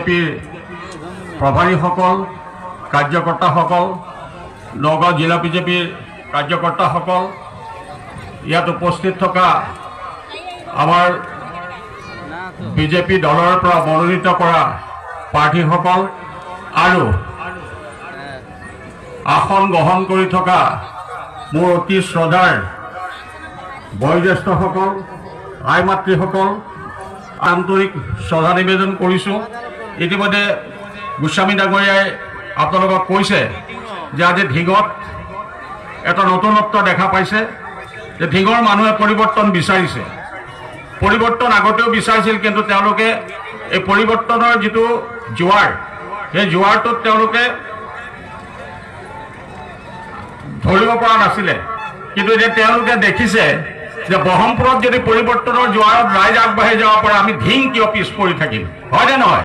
বিজেপিৰ প্ৰভাৰীসকল, কাৰ্যকৰ্তাসকল, নগাঁও জিলা বিজেপিৰ কাৰ্যকৰ্তাসকল, ইয়াত উপস্থিত থকা আমাৰ বিজেপি দলৰ পৰা মনোনীত কৰা প্ৰাৰ্থীসকল আৰু আসন গ্ৰহণ কৰি থকা মোৰ অতি শ্ৰদ্ধাৰ বয়োজ্যেষ্ঠসকল, আই মাতৃসকল, আন্তৰিক শ্ৰদ্ধা নিবেদন কৰিছোঁ। ইতিমধ্যে গোস্বামী ডাঙৰীয়াই আপোনালোকক কৈছে যে আজি ধিঙত এটা নতুনত্ব দেখা পাইছে, যে ধিঙৰ মানুহে পৰিৱৰ্তন বিচাৰিছে। পৰিৱৰ্তন আগতেও বিচাৰিছিল, কিন্তু তেওঁলোকে এই পৰিৱৰ্তনৰ যিটো জোৱাৰ, সেই জোৱাৰটোত তেওঁলোকে ধৰিব পৰা নাছিলে। কিন্তু এতিয়া তেওঁলোকে দেখিছে যে ব্ৰহ্মপুৰত যদি পৰিৱৰ্তনৰ জোৱাৰত ৰাইজ আগবাঢ়ি যাব পাৰে, আমি ধিং কিয় পিছ পৰি থাকিম, হয়নে নহয়?